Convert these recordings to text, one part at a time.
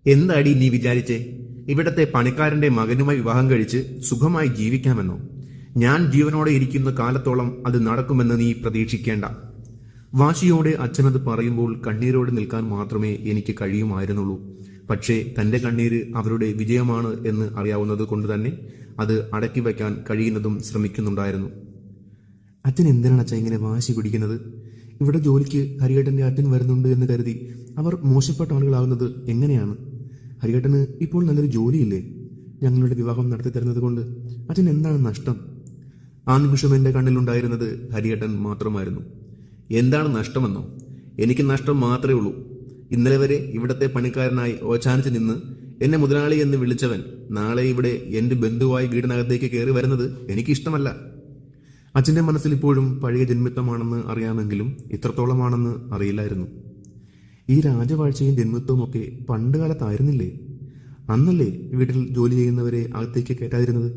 എന്താടി നീ വിചാരിച്ചേ? ഇവിടത്തെ പണിക്കാരന്റെ മകനുമായി വിവാഹം കഴിച്ച് സുഖമായി ജീവിക്കാമെന്നോ? ഞാൻ ജീവനോടെ ഇരിക്കുന്ന കാലത്തോളം അത് നടക്കുമെന്ന് നീ പ്രതീക്ഷിക്കേണ്ട. വാശിയോടെ അച്ഛനത് പറയുമ്പോൾ കണ്ണീരോടെ നിൽക്കാൻ മാത്രമേ എനിക്ക് കഴിയുമായിരുന്നുള്ളൂ. പക്ഷേ തന്റെ കണ്ണീര് അവരുടെ വിജയമാണ് എന്ന് അറിയാവുന്നത് കൊണ്ട് തന്നെ അത് അടക്കി വയ്ക്കാൻ കഴിയുന്നതും ശ്രമിക്കുന്നുണ്ടായിരുന്നു. അച്ഛൻ എന്തിനാണ് അച്ഛൻ ഇങ്ങനെ വാശി പിടിക്കുന്നത്? ഇവിടെ ജോലിക്ക് ഹരിയേട്ടന്റെ അച്ഛൻ വരുന്നുണ്ട് എന്ന് കരുതി അവർ മോശപ്പെട്ട ആളുകളാവുന്നത് എങ്ങനെയാണ്? ഹരിയേട്ടന് ഇപ്പോൾ നല്ലൊരു ജോലിയില്ലേ? ഞങ്ങളുടെ വിവാഹം നടത്തി തരുന്നത് കൊണ്ട് അച്ഛൻ എന്താണ് നഷ്ടം? ആ നിമിഷം എന്റെ കണ്ണിലുണ്ടായിരുന്നത് ഹരിയേട്ടൻ മാത്രമായിരുന്നു. എന്താണ് നഷ്ടമെന്നോ? എനിക്ക് നഷ്ടം മാത്രമേ ഉള്ളൂ. ഇന്നലെ വരെ ഇവിടത്തെ പണിക്കാരനായി ഓച്ചാനിച്ച് നിന്ന് എന്നെ മുതലാളി എന്ന് വിളിച്ചവൻ നാളെ ഇവിടെ എന്റെ ബന്ധുവായി വീടിനകത്തേക്ക് കയറി വരുന്നത് എനിക്കിഷ്ടമല്ല. അച്ഛന്റെ മനസ്സിൽ ഇപ്പോഴും പഴയ ജന്മിത്വമാണെന്ന് അറിയാമെങ്കിലും ഇത്രത്തോളമാണെന്ന് അറിയില്ലായിരുന്നു. ഈ രാജവാഴ്ചയും ജന്മിത്വവും ഒക്കെ പണ്ട് കാലത്തായിരുന്നില്ലേ? അന്നല്ലേ വീട്ടിൽ ജോലി ചെയ്യുന്നവരെ അകത്തേക്ക് കയറ്റാതിരുന്നത്?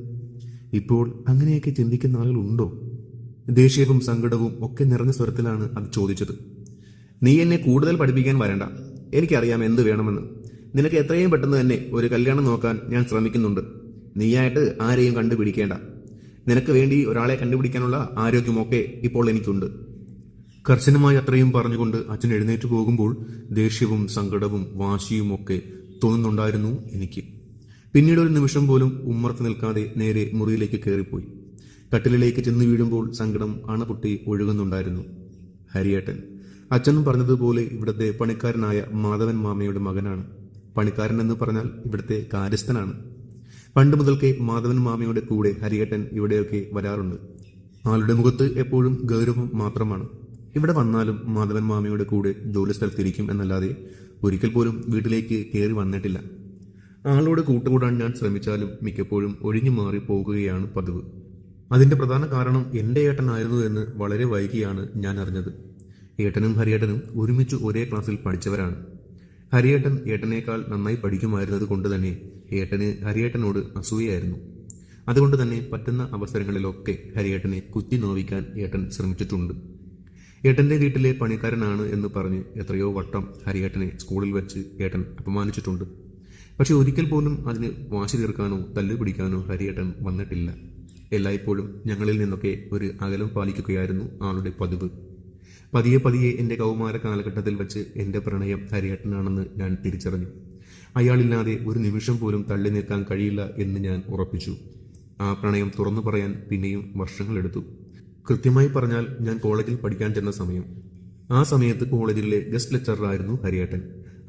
ഇപ്പോൾ അങ്ങനെയൊക്കെ ചിന്തിക്കുന്ന ആളുകളുണ്ടോ? ദേഷ്യവും സങ്കടവും ഒക്കെ നിറഞ്ഞ സ്വരത്തിലാണ് അത് ചോദിച്ചത്. നീ എന്നെ കൂടുതൽ പഠിപ്പിക്കാൻ വരണ്ട. എനിക്കറിയാം എന്ത് വേണമെന്ന്. നിനക്ക് എത്രയും പെട്ടെന്ന് തന്നെ ഒരു കല്യാണം നോക്കാൻ ഞാൻ ശ്രമിക്കുന്നുണ്ട്. നീയായിട്ട് ആരെയും കണ്ടുപിടിക്കേണ്ട. നിനക്ക് വേണ്ടി ഒരാളെ കണ്ടുപിടിക്കാനുള്ള ആരോഗ്യമൊക്കെ ഇപ്പോൾ എനിക്കുണ്ട്. കർശനമായി അത്രയും പറഞ്ഞുകൊണ്ട് അച്ഛൻ എഴുന്നേറ്റ് പോകുമ്പോൾ ദേഷ്യവും സങ്കടവും വാശിയും ഒക്കെ തോന്നുന്നുണ്ടായിരുന്നു എനിക്ക്. പിന്നീട് ഒരു നിമിഷം പോലും ഉമ്മർത്ത് നിൽക്കാതെ നേരെ മുറിയിലേക്ക് കയറിപ്പോയി. കട്ടിലിലേക്ക് ചെന്ന് വീഴുമ്പോൾ സങ്കടം അണപൊട്ടി ഒഴുകുന്നുണ്ടായിരുന്നു. ഹരിയേട്ടൻ അച്ഛനും പറഞ്ഞതുപോലെ ഇവിടുത്തെ പണിക്കാരനായ മാധവൻ മാമയുടെ മകനാണ്. പണിക്കാരൻ എന്ന് പറഞ്ഞാൽ ഇവിടുത്തെ കാര്യസ്ഥനാണ്. പണ്ട് മുതൽക്കേ മാധവൻ മാമയുടെ കൂടെ ഹരിയേട്ടൻ ഇവിടെയൊക്കെ വരാറുണ്ട്. ആളുടെ മുഖത്ത് എപ്പോഴും ഗൗരവം മാത്രമാണ്. ഇവിടെ വന്നാലും മാധവൻ മാമയുടെ കൂടെ ജോലി സ്ഥലത്തിരിക്കും എന്നല്ലാതെ ഒരിക്കൽ പോലും വീട്ടിലേക്ക് കയറി വന്നിട്ടില്ല. ആളോട് കൂട്ടുകൂടാൻ ഞാൻ ശ്രമിച്ചാലും മിക്കപ്പോഴും ഒഴിഞ്ഞു മാറി പോകുകയാണ് പതിവ്. അതിന്റെ പ്രധാന കാരണം എന്റെ ഏട്ടനായിരുന്നു എന്ന് വളരെ വൈകിയാണ് ഞാൻ അറിഞ്ഞത്. ഏട്ടനും ഹരിയേട്ടനും ഒരുമിച്ച് ഒരേ ക്ലാസ്സിൽ പഠിച്ചവരാണ്. ഹരിയേട്ടൻ ഏട്ടനേക്കാൾ നന്നായി പഠിക്കുമായിരുന്നത് കൊണ്ട് തന്നെ ഏട്ടന് ഹരിയേട്ടനോട് അസൂയായിരുന്നു. അതുകൊണ്ട് തന്നെ പറ്റുന്ന അവസരങ്ങളിലൊക്കെ ഹരിയേട്ടനെ കുത്തി നോവിക്കാൻ ഏട്ടൻ ശ്രമിച്ചിട്ടുണ്ട്. ഏട്ടന്റെ വീട്ടിലെ പണിക്കാരനാണ് എന്ന് പറഞ്ഞ് എത്രയോ വട്ടം ഹരിയേട്ടനെ സ്കൂളിൽ വെച്ച് ഏട്ടൻ അപമാനിച്ചിട്ടുണ്ട്. പക്ഷെ ഒരിക്കൽ പോലും അതിന് വാശി തീർക്കാനോ തല്ലുപിടിക്കാനോ ഹരിയേട്ടൻ വന്നിട്ടില്ല. എല്ലായ്പ്പോഴും ഞങ്ങളിൽ നിന്നൊക്കെ ഒരു അകലം പാലിക്കുകയായിരുന്നു ആളുടെ പതിവ്. പതിയെ പതിയെ എന്റെ കൗമാര കാലഘട്ടത്തിൽ വെച്ച് എന്റെ പ്രണയം ഹരിയേട്ടനാണെന്ന് ഞാൻ തിരിച്ചറിഞ്ഞു. അയാളില്ലാതെ ഒരു നിമിഷം പോലും തള്ളി നിൽക്കാൻ കഴിയില്ല എന്ന് ഞാൻ ഉറപ്പിച്ചു. ആ പ്രണയം തുറന്നു പറയാൻ പിന്നെയും വർഷങ്ങളെടുത്തു. കൃത്യമായി പറഞ്ഞാൽ ഞാൻ കോളേജിൽ പഠിക്കാൻ ചെന്ന സമയം. ആ സമയത്ത് കോളേജിലെ ഗസ്റ്റ് ലെക്ചറായിരുന്നു ഹരിയേട്ടൻ.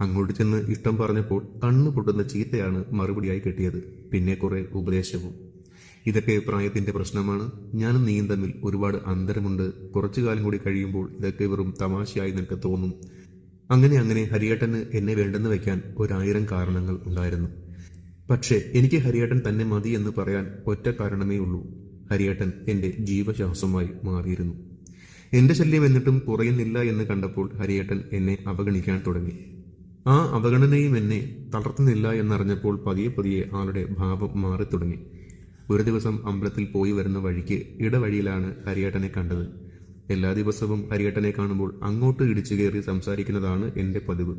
അങ്ങോട്ട് ചെന്ന് ഇഷ്ടം പറഞ്ഞപ്പോൾ കണ്ണു പൊട്ടുന്ന ചീത്തയാണ് മറുപടിയായി കിട്ടിയത്. പിന്നെ കുറെ ഉപദേശവും. ഇതൊക്കെ പ്രായത്തിന്റെ പ്രശ്നമാണ്. ഞാനും നീയും തമ്മിൽ ഒരുപാട് അന്തരമുണ്ട്. കുറച്ചു കാലം കൂടി കഴിയുമ്പോൾ ഇതൊക്കെ വെറും തമാശയായി നിനക്ക് തോന്നും. അങ്ങനെ ഹരിയേട്ടന് എന്നെ വേണ്ടെന്ന് വെക്കാൻ 1000 കാരണങ്ങൾ ഉണ്ടായിരുന്നു. പക്ഷേ എനിക്ക് ഹരിയേട്ടൻ തന്നെ മതി എന്ന് പറയാൻ ഒറ്റ കാരണമേ ഉള്ളൂ. ഹരിയേട്ടൻ എന്റെ ജീവശ്വാസമായി മാറിയിരുന്നു. എന്റെ ശല്യം എന്നിട്ടും കുറയുന്നില്ല എന്ന് കണ്ടപ്പോൾ ഹരിയേട്ടൻ എന്നെ അവഗണിക്കാൻ തുടങ്ങി. ആ അവഗണനയും എന്നെ തളർത്തുന്നില്ല എന്നറിഞ്ഞപ്പോൾ പതിയെ പതിയെ ആളുടെ ഭാവം മാറി തുടങ്ങി. ഒരു ദിവസം അമ്പലത്തിൽ പോയി വരുന്ന വഴിക്ക് ഇടവഴിയിലാണ് ഹരിയേട്ടനെ കണ്ടത്. എല്ലാ ദിവസവും ഹരിയേട്ടനെ കാണുമ്പോൾ അങ്ങോട്ട് ഇടിച്ചു കയറി സംസാരിക്കുന്നതാണ് എന്റെ പതിവ്.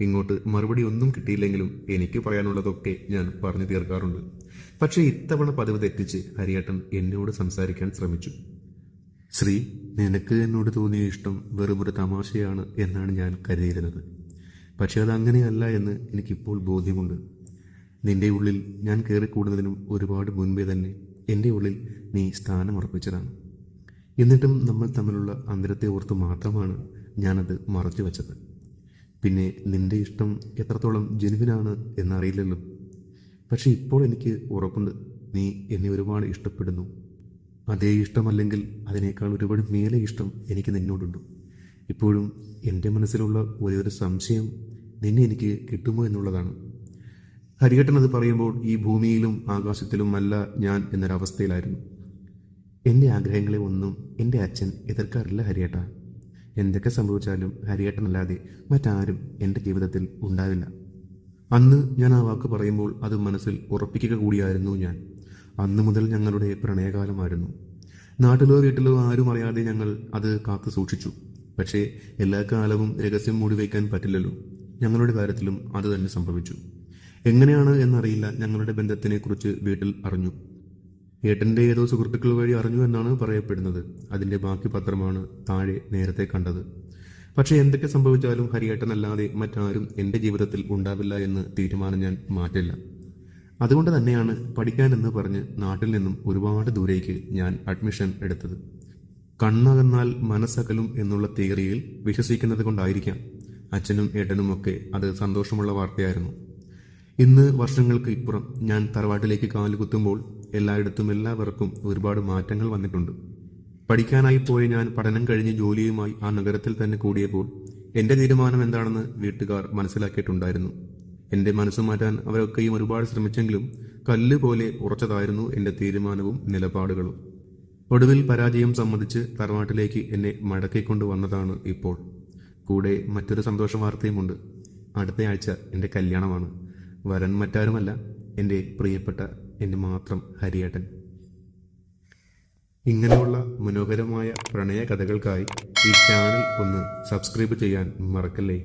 ഇങ്ങോട്ട് മറുപടി ഒന്നും കിട്ടിയില്ലെങ്കിലും എനിക്ക് പറയാനുള്ളതൊക്കെ ഞാൻ പറഞ്ഞു തീർക്കാറുണ്ട്. പക്ഷെ ഇത്തവണ പതിവ് തെറ്റിച്ച് ഹരിയേട്ടൻ എന്നോട് സംസാരിക്കാൻ ശ്രമിച്ചു. ശ്രീ, നിനക്ക് എന്നോട് തോന്നിയ ഇഷ്ടം വെറുമൊരു തമാശയാണ് എന്നാണ് ഞാൻ കരുതിയിരുന്നത്. പക്ഷെ അതങ്ങനെയല്ല എന്ന് എനിക്കിപ്പോൾ ബോധ്യമുണ്ട്. നിന്റെ ഉള്ളിൽ ഞാൻ കയറിക്കൂടുന്നതിനും ഒരുപാട് മുൻപേ തന്നെ എൻ്റെ ഉള്ളിൽ നീ സ്ഥാനമുറപ്പിച്ചതാണ്. എന്നിട്ടും നമ്മൾ തമ്മിലുള്ള അന്തരത്തെ ഓർത്ത് മാത്രമാണ് ഞാനത് മറച്ചു വച്ചത്. പിന്നെ നിന്റെ ഇഷ്ടം എത്രത്തോളം ജെനുവിനാണ് എന്നറിയില്ലല്ലോ. പക്ഷെ ഇപ്പോൾ എനിക്ക് ഉറപ്പുണ്ട്, നീ എന്നെ ഒരുപാട് ഇഷ്ടപ്പെടുന്നു. അതേ ഇഷ്ടമല്ലെങ്കിൽ അതിനേക്കാൾ ഒരുപാട് മേലെ ഇഷ്ടം എനിക്ക് നിന്നോടുണ്ട്. ഇപ്പോഴും എൻ്റെ മനസ്സിലുള്ള ഒരു സംശയം നിന്നെ എനിക്ക് കിട്ടുമോ എന്നുള്ളതാണ്. ഹരിയേട്ടൻ അത് പറയുമ്പോൾ ഈ ഭൂമിയിലും ആകാശത്തിലുമല്ല ഞാൻ എന്നൊരവസ്ഥയിലായിരുന്നു. എൻ്റെ ആഗ്രഹങ്ങളെ ഒന്നും എൻ്റെ അച്ഛൻ എതിർക്കാറില്ല ഹരിയേട്ട. എന്തൊക്കെ സംഭവിച്ചാലും ഹരിയേട്ടനല്ലാതെ മറ്റാരും എൻ്റെ ജീവിതത്തിൽ ഉണ്ടാവില്ല. അന്ന് ഞാൻ ആ വാക്ക് പറയുമ്പോൾ അത് മനസ്സിൽ ഉറപ്പിക്കുക കൂടിയായിരുന്നു ഞാൻ. അന്നു മുതൽ ഞങ്ങളുടെ പ്രണയകാലമായിരുന്നു. നാട്ടിലോ വീട്ടിലോ ആരും അറിയാതെ ഞങ്ങൾ അത് കാത്തു സൂക്ഷിച്ചു. പക്ഷേ എല്ലാ കാലവും രഹസ്യം മൂടി വയ്ക്കാൻ പറ്റില്ലല്ലോ. ഞങ്ങളുടെ കാര്യത്തിലും അത് തന്നെ സംഭവിച്ചു. എങ്ങനെയാണ് എന്നറിയില്ല, ഞങ്ങളുടെ ബന്ധത്തിനെക്കുറിച്ച് വീട്ടിൽ അറിഞ്ഞു. ഏട്ടൻ്റെ ഏതോ സുഹൃത്തുക്കൾ വഴി അറിഞ്ഞു എന്നാണ് പറയപ്പെടുന്നത്. അതിൻ്റെ ബാക്കി പത്രമാണ് താഴെ നേരത്തെ കണ്ടത്. പക്ഷേ എന്തൊക്കെ സംഭവിച്ചാലും ഹരിയേട്ടനല്ലാതെ മറ്റാരും എൻ്റെ ജീവിതത്തിൽ ഉണ്ടാവില്ല എന്ന് തീരുമാനം ഞാൻ മാറ്റില്ല. അതുകൊണ്ട് തന്നെയാണ് പഠിക്കാനെന്ന് പറഞ്ഞ് നാട്ടിൽ നിന്നും ഒരുപാട് ദൂരേക്ക് ഞാൻ അഡ്മിഷൻ എടുത്തത്. കണ്ണകന്നാൽ മനസ്സകലും എന്നുള്ള തിയറിയിൽ വിശ്വസിക്കുന്നത് കൊണ്ടായിരിക്കാം അച്ഛനും ഏട്ടനും ഒക്കെ അത് സന്തോഷമുള്ള വാർത്തയായിരുന്നു. ഇന്ന് വർഷങ്ങൾക്ക് ഇപ്പുറം ഞാൻ തറവാട്ടിലേക്ക് കാലുകുത്തുമ്പോൾ എല്ലായിടത്തും എല്ലാവർക്കും ഒരുപാട് മാറ്റങ്ങൾ വന്നിട്ടുണ്ട്. പഠിക്കാനായി പോയ ഞാൻ പഠനം കഴിഞ്ഞ് ജോലിയുമായി ആ നഗരത്തിൽ തന്നെ കൂടിയപ്പോൾ എൻ്റെ തീരുമാനം എന്താണെന്ന് വീട്ടുകാർ മനസ്സിലാക്കിയിട്ടുണ്ടായിരുന്നു. എൻ്റെ മനസ്സ് മാറ്റാൻ അവരൊക്കെയും ഒരുപാട് ശ്രമിച്ചെങ്കിലും കല്ല് പോലെ ഉറച്ചതായിരുന്നു എൻ്റെ തീരുമാനവും നിലപാടുകളും. ഒടുവിൽ പരാജയം സമ്മതിച്ച് തറവാട്ടിലേക്ക് എന്നെ മടക്കിക്കൊണ്ടുവന്നതാണ് ഇപ്പോൾ. കൂടെ മറ്റൊരു സന്തോഷ വാർത്തയുമുണ്ട്. അടുത്ത ആഴ്ച എൻ്റെ കല്യാണമാണ്. വരൻ മറ്റാരുമല്ല, എൻ്റെ പ്രിയപ്പെട്ട എൻ്റെ മാത്രം ഹരിയേട്ടൻ. ഇങ്ങനെയുള്ള മനോഹരമായ പ്രണയ കഥകൾക്കായി ഈ ചാനൽ ഒന്ന് സബ്സ്ക്രൈബ് ചെയ്യാൻ മറക്കല്ലേ.